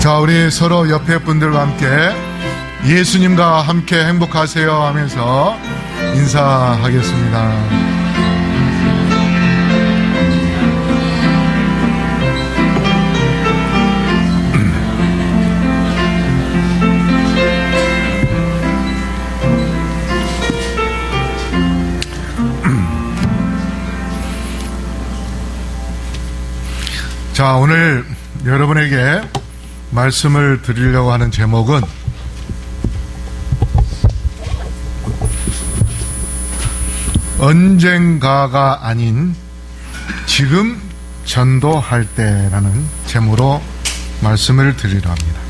자, 우리 서로 옆에 분들과 함께 예수님과 함께 행복하세요 하면서 인사하겠습니다. 자, 오늘 여러분에게 말씀을 드리려고 하는 제목은 언젠가가 아닌 지금 전도할 때라는 제목으로 말씀을 드리려 합니다.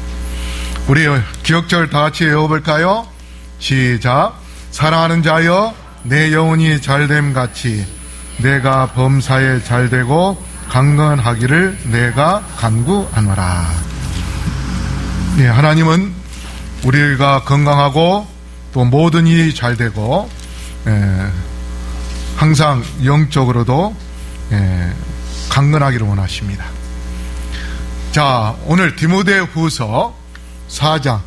우리 기억절 다 같이 외워볼까요? 시작. 사랑하는 자여, 내 영혼이 잘됨 같이 내가 범사에 잘되고 강건하기를 내가 간구하노라. 예, 하나님은 우리가 건강하고 또 모든 일이 잘되고 항상 영적으로도 강건하기를 원하십니다. 자, 오늘 디모데후서 4장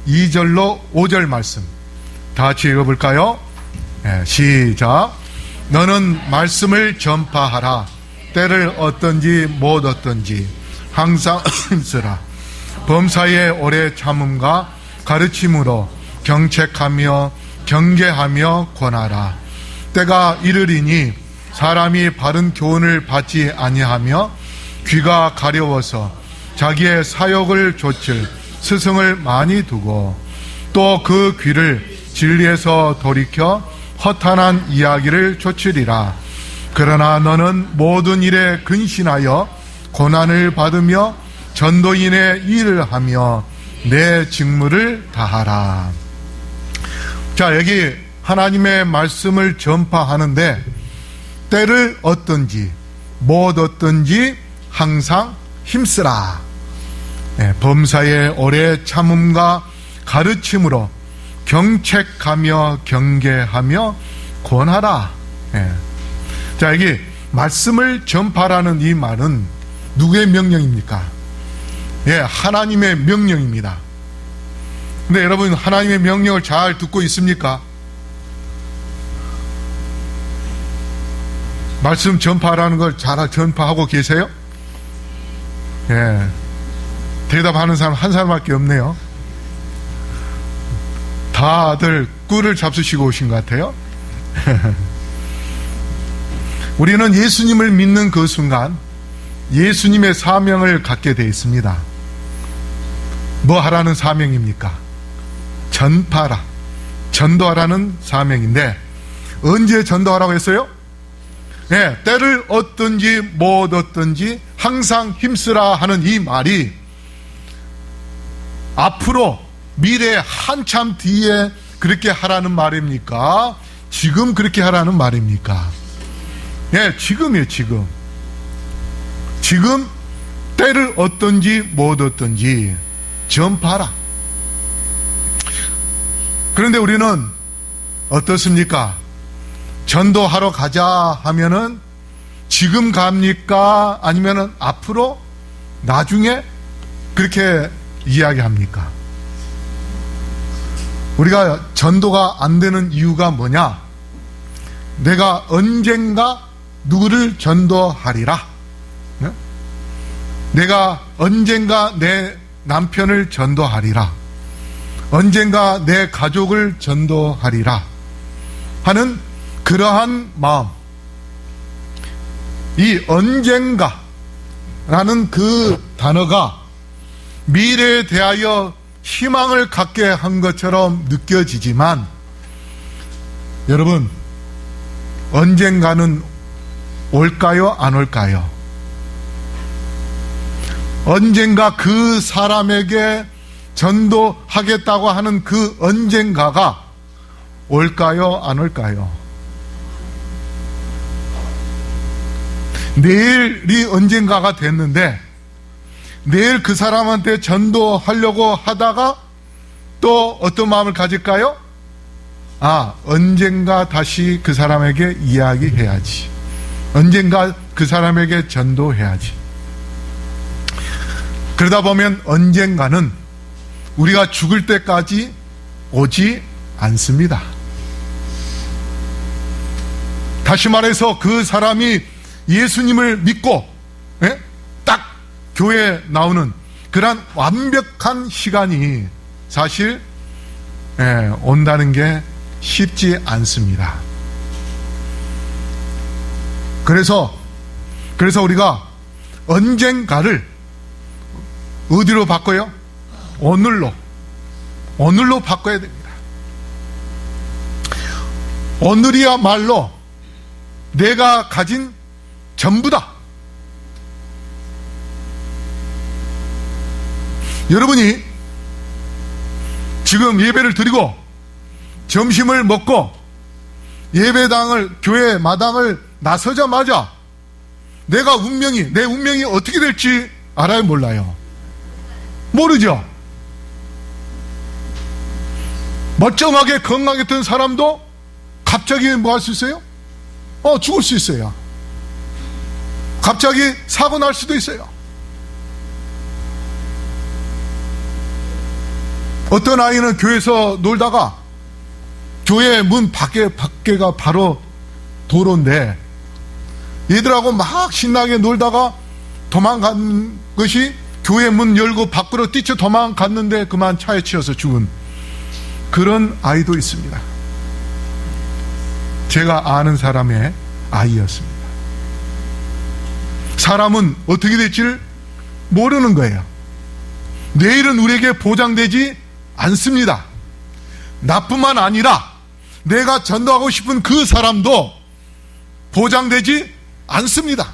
2절로 5절 말씀 다 같이 읽어볼까요? 시작. 너는 말씀을 전파하라. 때를 얻든지 못 얻든지 항상 쓰라. 범사에 오래 참음과 가르침으로 경책하며 경계하며 권하라. 때가 이르리니 사람이 바른 교훈을 받지 아니하며 귀가 가려워서 자기의 사욕을 좇을 스승을 많이 두고 또 그 귀를 진리에서 돌이켜 허탄한 이야기를 좇으리라. 그러나 너는 모든 일에 근신하여 고난을 받으며 전도인의 일을 하며 내 직무를 다하라. 자, 여기 하나님의 말씀을 전파하는데 때를 얻든지 못 얻든지 항상 힘쓰라. 범사에 오래 참음과 가르침으로 경책하며 경계하며 권하라. 자, 여기 말씀을 전파라는 이 말은 누구의 명령입니까? 하나님의 명령입니다. 근데 여러분, 하나님의 명령을 잘 듣고 있습니까? 말씀 전파라는 걸 잘 전파하고 계세요? 대답하는 사람 한 사람밖에 없네요. 다들 꿀을 잡수시고 오신 것 같아요. 우리는 예수님을 믿는 그 순간 예수님의 사명을 갖게 되어 있습니다. 뭐 하라는 사명입니까? 전파라, 전도하라는 사명인데 언제 전도하라고 했어요? 때를 얻든지 못 얻든지 항상 힘쓰라 하는 이 말이 앞으로 미래 한참 뒤에 그렇게 하라는 말입니까? 지금 그렇게 하라는 말입니까? 지금이에요, 지금. 지금 때를 얻든지 못 얻든지 전파하라. 그런데 우리는 어떻습니까? 전도하러 가자 하면은 지금 갑니까? 아니면은 앞으로, 나중에 그렇게 이야기합니까? 우리가 전도가 안 되는 이유가 뭐냐? 내가 언젠가 누구를 전도하리라. 내가 언젠가 내 남편을 전도하리라. 언젠가 내 가족을 전도하리라 하는 그러한 마음. 이 언젠가라는 그 단어가 미래에 대하여 희망을 갖게 한 것처럼 느껴지지만 여러분, 언젠가는 올까요? 안 올까요? 언젠가 그 사람에게 전도하겠다고 하는 그 언젠가가 올까요? 안 올까요? 내일이 언젠가가 됐는데 내일 그 사람한테 전도하려고 하다가 또 어떤 마음을 가질까요? 언젠가 다시 그 사람에게 이야기해야지. 언젠가 그 사람에게 전도해야지. 그러다 보면 언젠가는 우리가 죽을 때까지 오지 않습니다. 다시 말해서 그 사람이 예수님을 믿고 딱 교회에 나오는 그런 완벽한 시간이 사실 온다는 게 쉽지 않습니다. 그래서 우리가 언젠가를 어디로 바꿔요? 오늘로 바꿔야 됩니다. 오늘이야말로 내가 가진 전부다. 여러분이 지금 예배를 드리고 점심을 먹고 예배당을, 교회 마당을 나서자마자 내 운명이 어떻게 될지 알아요, 몰라요? 모르죠. 멀쩡하게 건강했던 사람도 갑자기 뭐 할 수 있어요? 죽을 수 있어요. 갑자기 사고 날 수도 있어요. 어떤 아이는 교회에서 놀다가 교회 문 밖에가 바로 도로인데 얘들하고 막 신나게 놀다가 도망간 것이 교회 문 열고 밖으로 뛰쳐 도망갔는데 그만 차에 치여서 죽은 그런 아이도 있습니다. 제가 아는 사람의 아이였습니다. 사람은 어떻게 될지를 모르는 거예요. 내일은 우리에게 보장되지 않습니다. 나뿐만 아니라 내가 전도하고 싶은 그 사람도 보장되지 않습니다.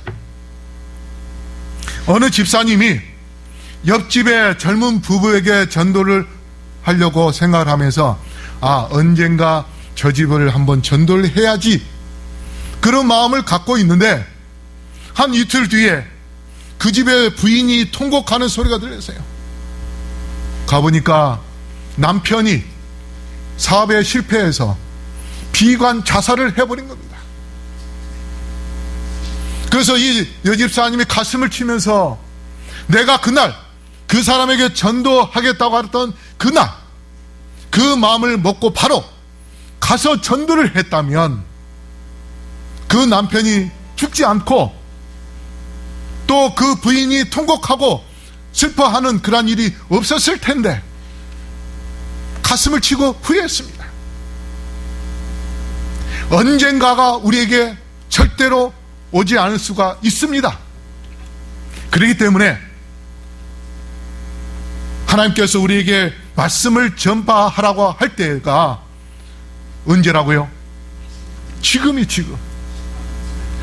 어느 집사님이 옆집의 젊은 부부에게 전도를 하려고 생각을 하면서 언젠가 저 집을 한번 전도를 해야지 그런 마음을 갖고 있는데 한 이틀 뒤에 그 집의 부인이 통곡하는 소리가 들렸어요. 가보니까 남편이 사업에 실패해서 비관 자살을 해버린 겁니다. 그래서 이 여집사님이 가슴을 치면서 내가 그날 그 사람에게 전도하겠다고 했던 그날 그 마음을 먹고 바로 가서 전도를 했다면 그 남편이 죽지 않고 또 그 부인이 통곡하고 슬퍼하는 그런 일이 없었을 텐데 가슴을 치고 후회했습니다. 언젠가가 우리에게 절대로 오지 않을 수가 있습니다. 그렇기 때문에 하나님께서 우리에게 말씀을 전파하라고 할 때가 언제라고요? 지금.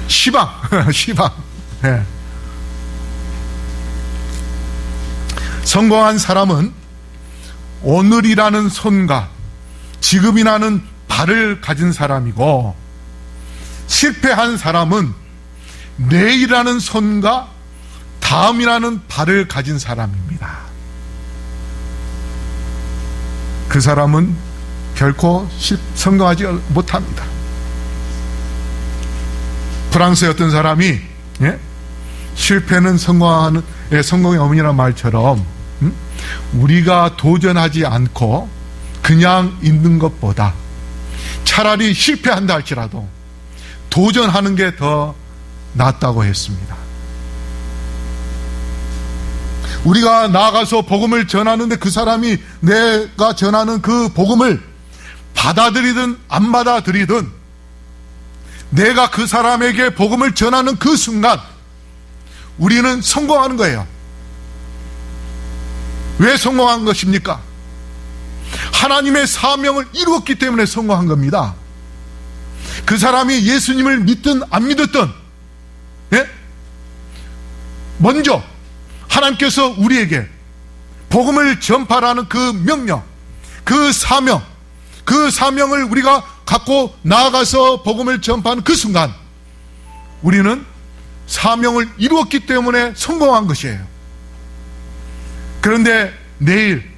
시방. 네. 성공한 사람은 오늘이라는 손과 지금이라는 발을 가진 사람이고 실패한 사람은 내일이라는 손과 다음이라는 발을 가진 사람입니다. 그 사람은 결코 성공하지 못합니다. 프랑스의 어떤 사람이 실패는 성공의 어머니라는 말처럼 우리가 도전하지 않고 그냥 있는 것보다 차라리 실패한다 할지라도 도전하는 게 더 낫다고 했습니다. 우리가 나아가서 복음을 전하는데 그 사람이 내가 전하는 그 복음을 받아들이든 안 받아들이든 내가 그 사람에게 복음을 전하는 그 순간 우리는 성공하는 거예요. 왜 성공한 것입니까? 하나님의 사명을 이루었기 때문에 성공한 겁니다. 그 사람이 예수님을 믿든 안 믿었든 먼저 하나님께서 우리에게 복음을 전파라는 그 명령, 그 사명을 우리가 갖고 나아가서 복음을 전파하는 그 순간 우리는 사명을 이루었기 때문에 성공한 것이에요. 그런데 내일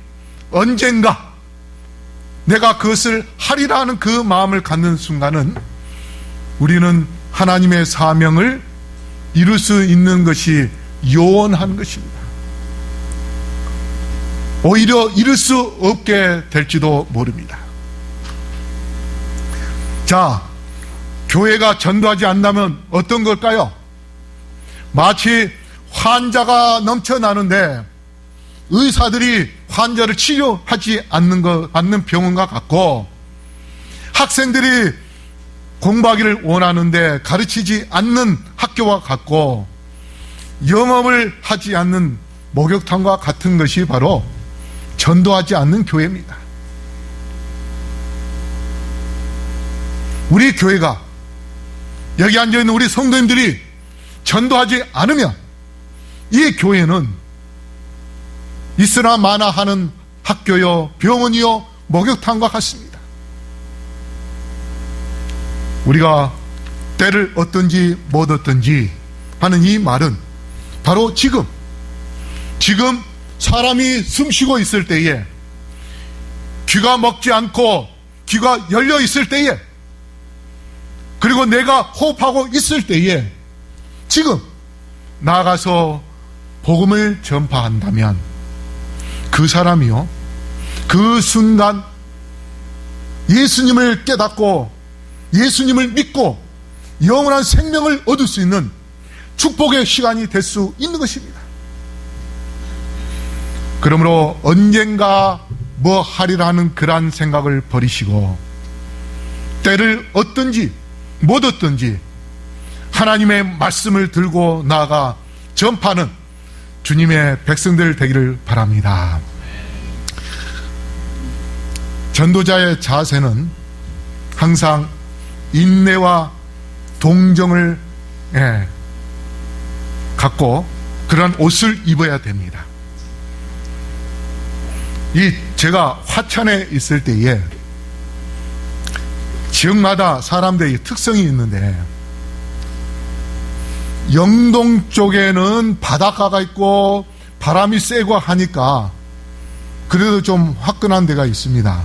언젠가 내가 그것을 하리라 하는 그 마음을 갖는 순간은 우리는 하나님의 사명을 이룰 수 있는 것이 요원한 것입니다. 오히려 이룰 수 없게 될지도 모릅니다. 자, 교회가 전도하지 않는다면 어떤 걸까요? 마치 환자가 넘쳐나는데 의사들이 환자를 치료하지 않는 병원과 같고, 학생들이 공부하기를 원하는데 가르치지 않는 학교와 같고, 영업을 하지 않는 목욕탕과 같은 것이 바로 전도하지 않는 교회입니다. 우리 교회가, 여기 앉아있는 우리 성도님들이 전도하지 않으면 이 교회는 있으나 마나 하는 학교요, 병원이요, 목욕탕과 같습니다. 우리가 때를 얻든지 못 얻든지 하는 이 말은 바로 지금 사람이 숨쉬고 있을 때에, 귀가 먹지 않고 귀가 열려 있을 때에, 그리고 내가 호흡하고 있을 때에 지금 나가서 복음을 전파한다면 그 사람이요, 그 순간 예수님을 깨닫고 예수님을 믿고 영원한 생명을 얻을 수 있는 축복의 시간이 될 수 있는 것입니다. 그러므로 언젠가 뭐 하리라는 그러한 생각을 버리시고, 때를 얻든지 못 얻든지 하나님의 말씀을 들고 나아가 전파하는 주님의 백성들 되기를 바랍니다. 전도자의 자세는 항상 인내와 동정을 갖고 그런 옷을 입어야 됩니다. 제가 화천에 있을 때에 지역마다 사람들의 특성이 있는데, 영동 쪽에는 바닷가가 있고 바람이 세고 하니까 그래도 좀 화끈한 데가 있습니다.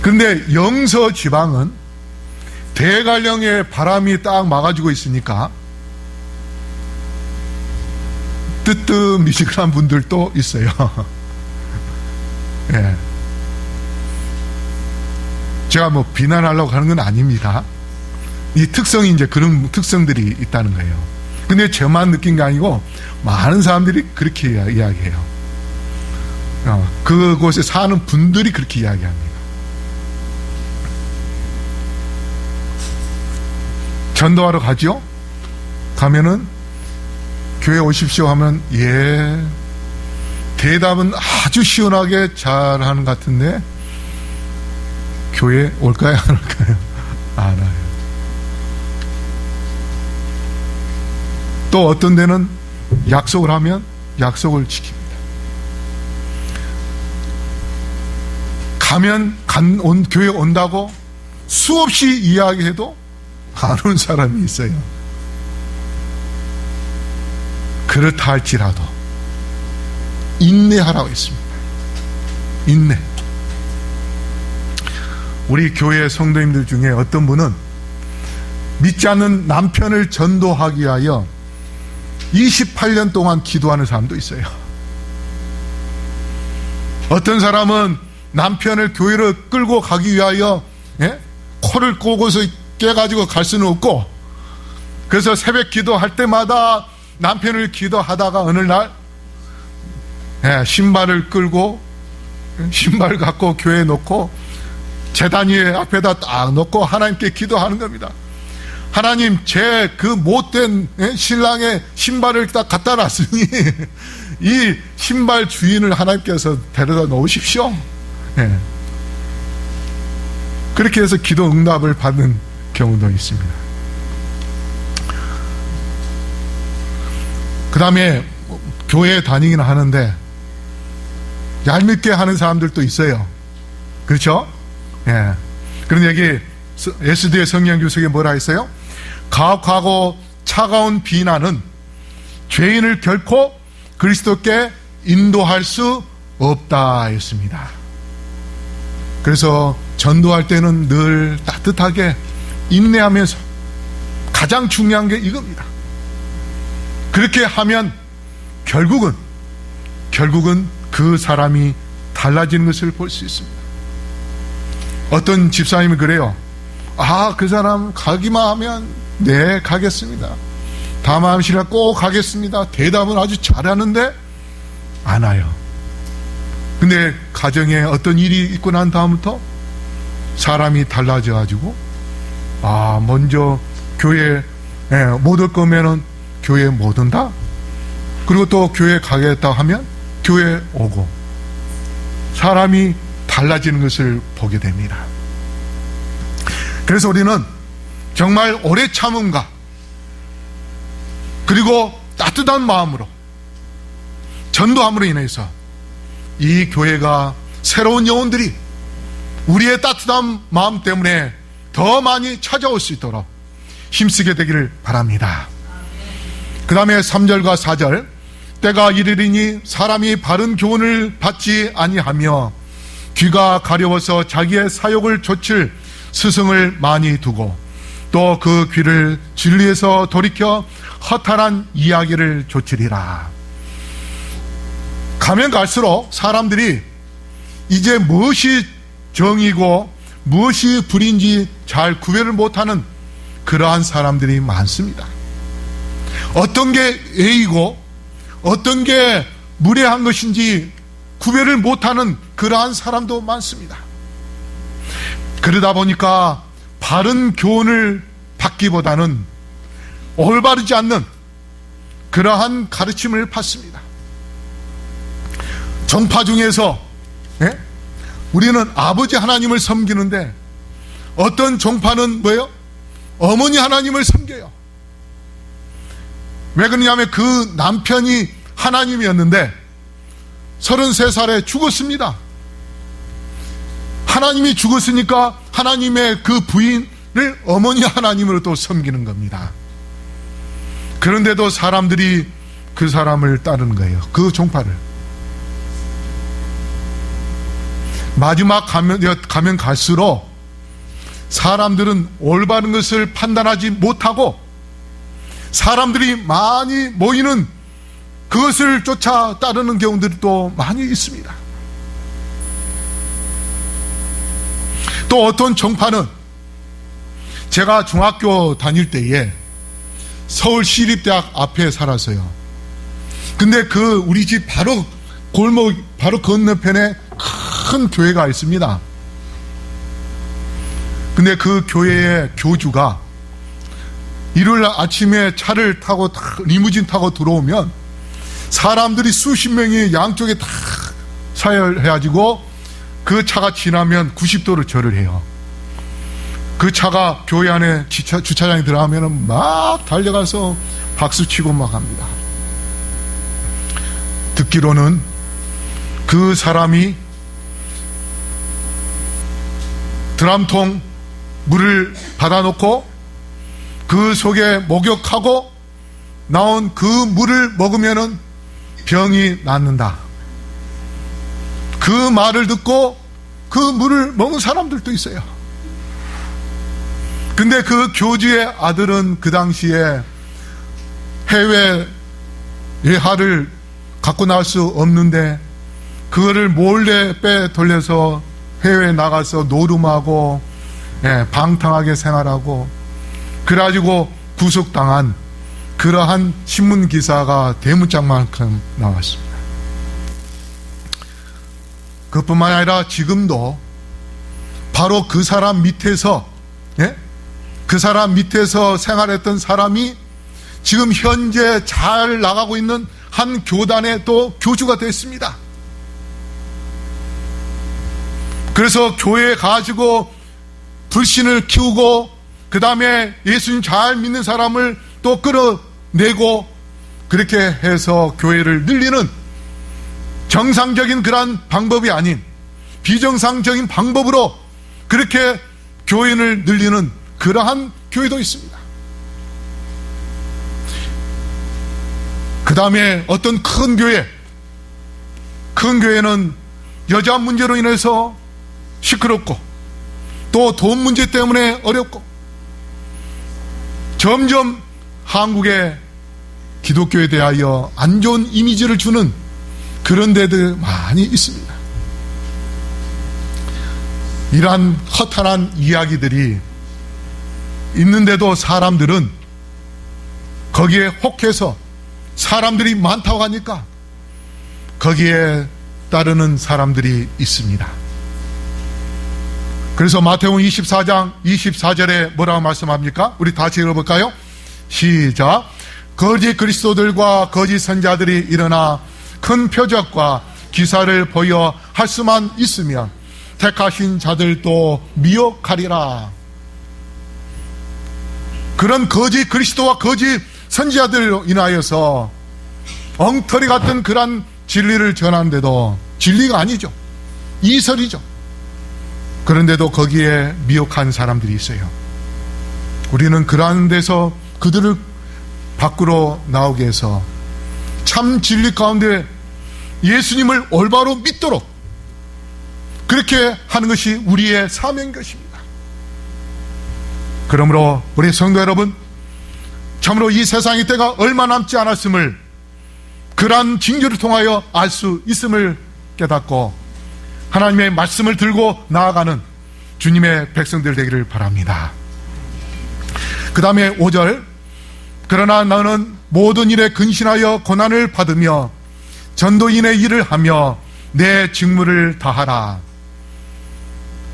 그런데 영서 지방은 대관령에 바람이 딱 막아주고 있으니까 뜨뜻미지근한 분들도 있어요. 예. 제가 뭐 비난하려고 하는 건 아닙니다. 이 특성이 이제 그런 특성들이 있다는 거예요. 근데 저만 느낀 게 아니고 많은 사람들이 그렇게 이야기해요. 그곳에 사는 분들이 그렇게 이야기합니다. 전도하러 가죠? 가면은 교회 오십시오 하면 예, 대답은 아주 시원하게 잘하는 것 같은데 교회 올까요? 안 올까요? 안 와요. 또 어떤 데는 약속을 하면 약속을 지킵니다. 교회 온다고 수없이 이야기해도 안 온 사람이 있어요. 그렇다 할지라도 인내하라고 했습니다. 인내. 우리 교회 성도님들 중에 어떤 분은 믿지 않는 남편을 전도하기 위하여 28년 동안 기도하는 사람도 있어요. 어떤 사람은 남편을 교회로 끌고 가기 위하여 코를 꼬고서 깨가지고 갈 수는 없고, 그래서 새벽 기도할 때마다 남편을 기도하다가 어느 날 신발을 끌고 신발 갖고 교회에 놓고 제단 위에 앞에다 딱 놓고 하나님께 기도하는 겁니다. 하나님, 제 그 못된 신랑의 신발을 딱 갖다 놨으니 이 신발 주인을 하나님께서 데려다 놓으십시오. 그렇게 해서 기도 응답을 받는 경우도 있습니다. 그 다음에 교회에 다니긴 하는데 얄밉게 하는 사람들도 있어요. 그렇죠? 예. 그런데 여기 SD의 성령 교석에 뭐라 했어요? 가혹하고 차가운 비난은 죄인을 결코 그리스도께 인도할 수 없다 했습니다. 그래서 전도할 때는 늘 따뜻하게 인내하면서, 가장 중요한 게 이겁니다. 그렇게 하면 결국은 결국은 그 사람이 달라지는 것을 볼 수 있습니다. 어떤 집사님이 그래요. 그 사람 가기만 하면 네 가겠습니다. 다마음실에 꼭 가겠습니다. 대답은 아주 잘하는데 안 와요. 근데 가정에 어떤 일이 있고 난 다음부터 사람이 달라져 가지고 먼저 교회에 못 올 거면은 교회에 못 온다. 그리고 또 교회에 가겠다 하면 교회에 오고, 사람이 달라지는 것을 보게 됩니다. 그래서 우리는 정말 오래 참음과 그리고 따뜻한 마음으로, 전도함으로 인해서 이 교회가 새로운 영혼들이 우리의 따뜻한 마음 때문에 더 많이 찾아올 수 있도록 힘쓰게 되기를 바랍니다. 그 다음에 3절과 4절, 때가 이르리니 사람이 바른 교훈을 받지 아니하며 귀가 가려워서 자기의 사욕을 좇을 스승을 많이 두고 또 그 귀를 진리에서 돌이켜 허탈한 이야기를 좇으리라. 가면 갈수록 사람들이 이제 무엇이 정이고 무엇이 불인지 잘 구별을 못하는 그러한 사람들이 많습니다. 어떤 게 A이고 어떤 게 무례한 것인지 구별을 못하는 그러한 사람도 많습니다. 그러다 보니까 바른 교훈을 받기보다는 올바르지 않는 그러한 가르침을 받습니다. 종파 중에서 우리는 아버지 하나님을 섬기는데 어떤 종파는 뭐예요? 어머니 하나님을 섬겨요. 왜 그러냐면 그 남편이 하나님이었는데 33살에 죽었습니다. 하나님이 죽었으니까 하나님의 그 부인을 어머니 하나님으로 또 섬기는 겁니다. 그런데도 사람들이 그 사람을 따르는 거예요. 그 종파를. 마지막 가면 갈수록 사람들은 올바른 것을 판단하지 못하고 사람들이 많이 모이는 그것을 쫓아 따르는 경우들이 또 많이 있습니다. 또 어떤 종파는, 제가 중학교 다닐 때에 서울시립대학 앞에 살았어요. 근데 우리 집 바로 골목 바로 건너편에 큰 교회가 있습니다. 근데 그 교회의 교주가 일요일 아침에 차를 타고 리무진 타고 들어오면 사람들이 수십 명이 양쪽에 다 서열해가지고 그 차가 지나면 90도로 절을 해요. 그 차가 교회 안에 주차장에 들어가면 막 달려가서 박수치고 막 합니다. 듣기로는 그 사람이 드럼통 물을 받아놓고 그 속에 목욕하고 나온 그 물을 먹으면은 병이 낫는다. 그 말을 듣고 그 물을 먹은 사람들도 있어요. 근데 그 교주의 아들은 그 당시에 해외 예하를 갖고 나올 수 없는데 그거를 몰래 빼돌려서 해외에 나가서 노름하고 방탕하게 생활하고 그래가지고 구속당한 그러한 신문 기사가 대문짝만큼 나왔습니다. 그뿐만 아니라 지금도 바로 그 사람 밑에서 그 사람 밑에서 생활했던 사람이 지금 현재 잘 나가고 있는 한 교단의 또 교주가 됐습니다. 그래서 교회에 가지고 불신을 키우고 그 다음에 예수님 잘 믿는 사람을 또 끌어내고 그렇게 해서 교회를 늘리는 정상적인 그러한 방법이 아닌 비정상적인 방법으로 그렇게 교인을 늘리는 그러한 교회도 있습니다. 그 다음에 어떤 큰 교회는 여자 문제로 인해서 시끄럽고 또 돈 문제 때문에 어렵고 점점 한국의 기독교에 대하여 안 좋은 이미지를 주는 그런 데들 많이 있습니다. 이러한 허탄한 이야기들이 있는데도 사람들은 거기에 혹해서 사람들이 많다고 하니까 거기에 따르는 사람들이 있습니다. 그래서 마태복음 24장 24절에 뭐라고 말씀합니까? 우리 다시 읽어볼까요? 시작. 거짓 그리스도들과 거짓 선자들이 일어나 큰 표적과 기사를 보여 할 수만 있으면 택하신 자들도 미혹하리라. 그런 거짓 그리스도와 거짓 선지자들로 인하여서 엉터리 같은 그런 진리를 전하는데도 진리가 아니죠. 이설이죠. 그런데도 거기에 미혹한 사람들이 있어요. 우리는 그러한 데서 그들을 밖으로 나오게 해서 참 진리 가운데 예수님을 올바로 믿도록 그렇게 하는 것이 우리의 사명인 것입니다. 그러므로 우리 성도 여러분, 참으로 이 세상의 때가 얼마 남지 않았음을 그러한 징조를 통하여 알 수 있음을 깨닫고 하나님의 말씀을 들고 나아가는 주님의 백성들 되기를 바랍니다. 그 다음에 5절. 그러나 너는 모든 일에 근신하여 고난을 받으며 전도인의 일을 하며 내 직무를 다하라.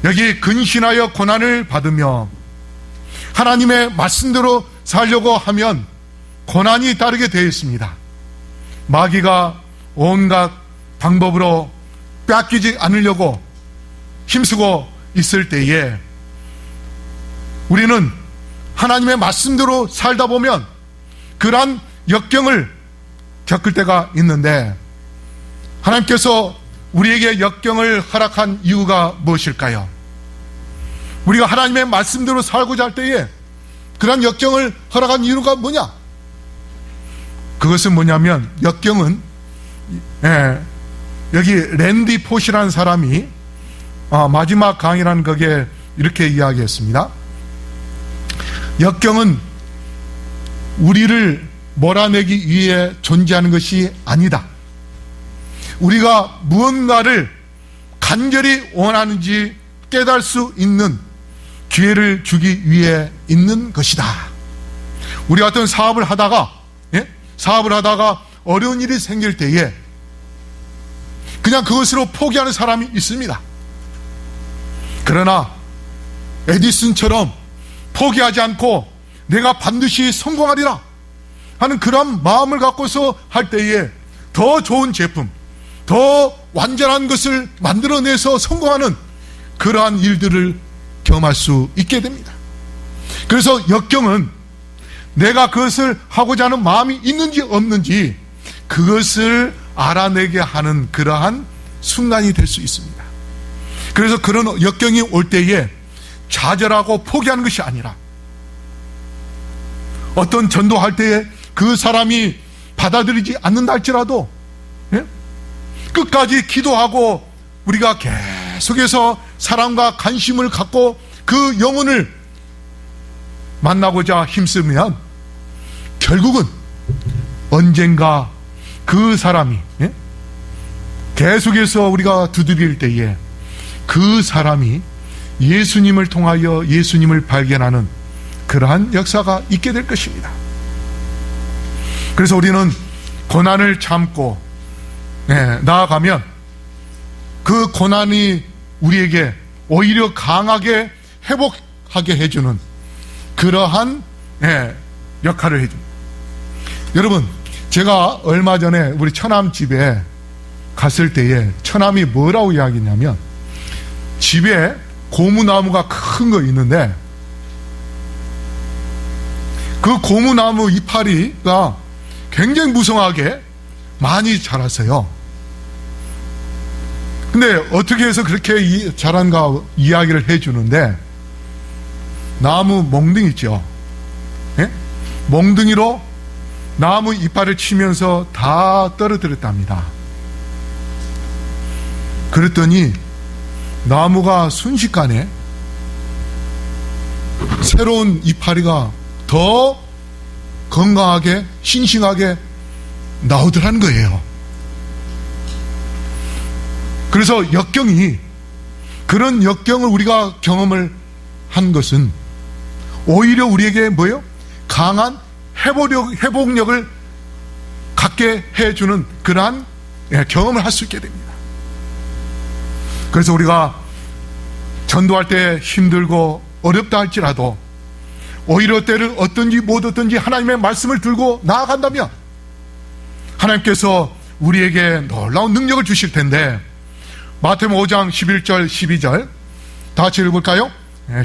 여기 근신하여 고난을 받으며 하나님의 말씀대로 살려고 하면 고난이 따르게 되어 있습니다. 마귀가 온갖 방법으로 뺏기지 않으려고 힘쓰고 있을 때에 우리는 하나님의 말씀대로 살다 보면 그러한 역경을 겪을 때가 있는데 하나님께서 우리에게 역경을 허락한 이유가 무엇일까요? 우리가 하나님의 말씀대로 살고자 할 때에 그러한 역경을 허락한 이유가 뭐냐? 그것은 뭐냐면 역경은 여기 랜디 포시라는 사람이 마지막 강의라는 거기에 이렇게 이야기했습니다. 역경은 우리를 몰아내기 위해 존재하는 것이 아니다. 우리가 무언가를 간절히 원하는지 깨달을 수 있는 기회를 주기 위해 있는 것이다. 우리가 어떤 사업을 하다가 어려운 일이 생길 때에 그냥 그것으로 포기하는 사람이 있습니다. 그러나 에디슨처럼 포기하지 않고 내가 반드시 성공하리라 하는 그런 마음을 갖고서 할 때에 더 좋은 제품, 더 완전한 것을 만들어내서 성공하는 그러한 일들을 경험할 수 있게 됩니다. 그래서 역경은 내가 그것을 하고자 하는 마음이 있는지 없는지 그것을 알아내게 하는 그러한 순간이 될 수 있습니다. 그래서 그런 역경이 올 때에 좌절하고 포기하는 것이 아니라 어떤 전도할 때에 그 사람이 받아들이지 않는다 할지라도 끝까지 기도하고 우리가 계속해서 사랑과 관심을 갖고 그 영혼을 만나고자 힘쓰면 결국은 언젠가 그 사람이 계속해서 우리가 두드릴 때에 그 사람이 예수님을 통하여 예수님을 발견하는 그러한 역사가 있게 될 것입니다. 그래서 우리는 고난을 참고 나아가면 그 고난이 우리에게 오히려 강하게 회복하게 해주는 그러한 역할을 해줍니다. 여러분, 제가 얼마 전에 우리 처남 집에 갔을 때에 처남이 뭐라고 이야기했냐면 집에 고무나무가 큰 거 있는데 그 고무나무 이파리가 굉장히 무성하게 많이 자랐어요. 근데 어떻게 해서 그렇게 자란가 이야기를 해주는데 나무 몽둥이 있죠. 몽둥이로 나무 이파리를 치면서 다 떨어뜨렸답니다. 그랬더니 나무가 순식간에 새로운 이파리가 더 건강하게 싱싱하게 나오더라는 거예요. 그래서 그런 역경을 우리가 경험을 한 것은 오히려 우리에게 뭐예요? 강한 회복력을 갖게 해주는 그러한 경험을 할 수 있게 됩니다. 그래서 우리가 전도할 때 힘들고 어렵다 할지라도 오히려 때를 얻든지 못 얻든지 하나님의 말씀을 들고 나아간다면 하나님께서 우리에게 놀라운 능력을 주실 텐데, 마태복음 5장 11절 12절 다 같이 읽어볼까요?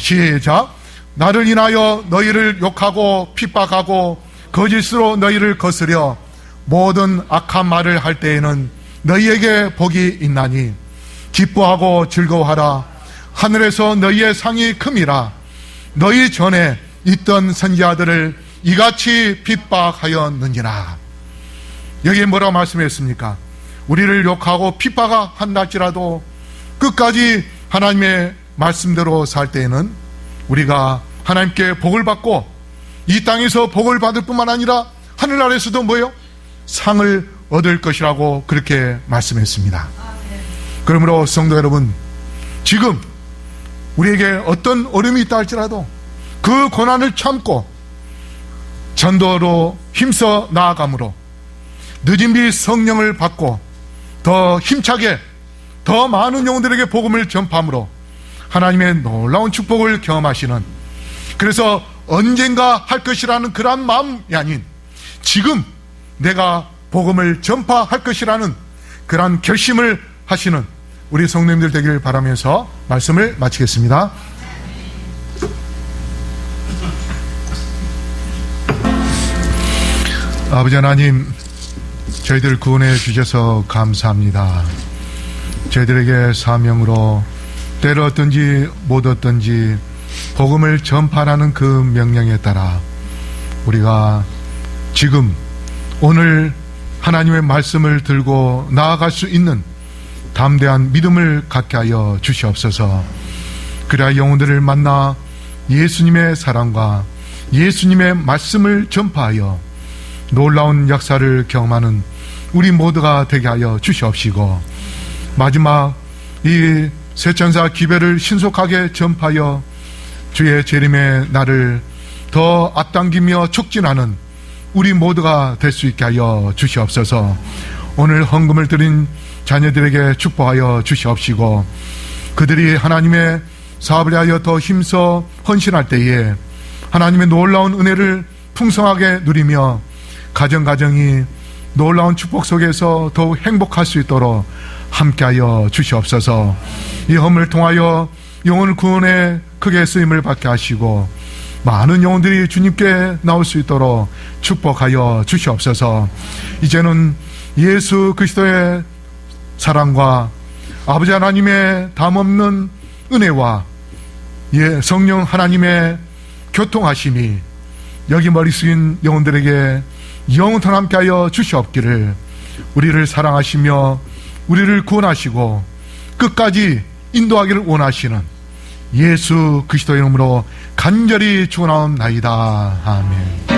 시작. 나를 인하여 너희를 욕하고 핍박하고 거짓으로 너희를 거스려 모든 악한 말을 할 때에는 너희에게 복이 있나니 기뻐하고 즐거워하라. 하늘에서 너희의 상이 큼이라. 너희 전에 있던 선지자들을 이같이 핍박하였느니라. 여기에 뭐라고 말씀했습니까? 우리를 욕하고 핍박한다 할지라도 끝까지 하나님의 말씀대로 살 때에는 우리가 하나님께 복을 받고 이 땅에서 복을 받을 뿐만 아니라 하늘나라에서도 뭐예요? 상을 얻을 것이라고 그렇게 말씀했습니다. 그러므로 성도 여러분, 지금 우리에게 어떤 어려움이 있다 할지라도 그 고난을 참고 전도로 힘써 나아감으로 늦은 비 성령을 받고 더 힘차게 더 많은 영혼들에게 복음을 전파함으로 하나님의 놀라운 축복을 경험하시는, 그래서 언젠가 할 것이라는 그러한 마음이 아닌 지금 내가 복음을 전파할 것이라는 그러한 결심을 하시는 우리 성도님들 되기를 바라면서 말씀을 마치겠습니다. 아버지 하나님, 저희들 구원해 주셔서 감사합니다. 저희들에게 사명으로 때를 얻든지 못 얻든지 복음을 전파하는 그 명령에 따라 우리가 지금 오늘 하나님의 말씀을 들고 나아갈 수 있는 담대한 믿음을 갖게 하여 주시옵소서. 그래야 영혼들을 만나 예수님의 사랑과 예수님의 말씀을 전파하여 놀라운 역사를 경험하는 우리 모두가 되게 하여 주시옵시고, 마지막 이 쇠천사 기별을 신속하게 전파하여 주의 재림의 날을 더 앞당기며 촉진하는 우리 모두가 될 수 있게 하여 주시옵소서. 오늘 헌금을 드린 자녀들에게 축복하여 주시옵시고, 그들이 하나님의 사업을 위하여 더 힘써 헌신할 때에 하나님의 놀라운 은혜를 풍성하게 누리며 가정이 놀라운 축복 속에서 더욱 행복할 수 있도록 함께하여 주시옵소서. 이 헌금을 통하여 영혼 구원에 크게 쓰임을 받게 하시고 많은 영혼들이 주님께 나올 수 있도록 축복하여 주시옵소서. 이제는 예수 그리스도의 사랑과 아버지 하나님의 담없는 은혜와 성령 하나님의 교통하심이 여기 머리 숙인 영혼들에게 영원토록 함께하여 주시옵기를, 우리를 사랑하시며 우리를 구원하시고 끝까지 인도하기를 원하시는 예수 그리스도의 이름으로 간절히 축원하옵나이다. 아멘.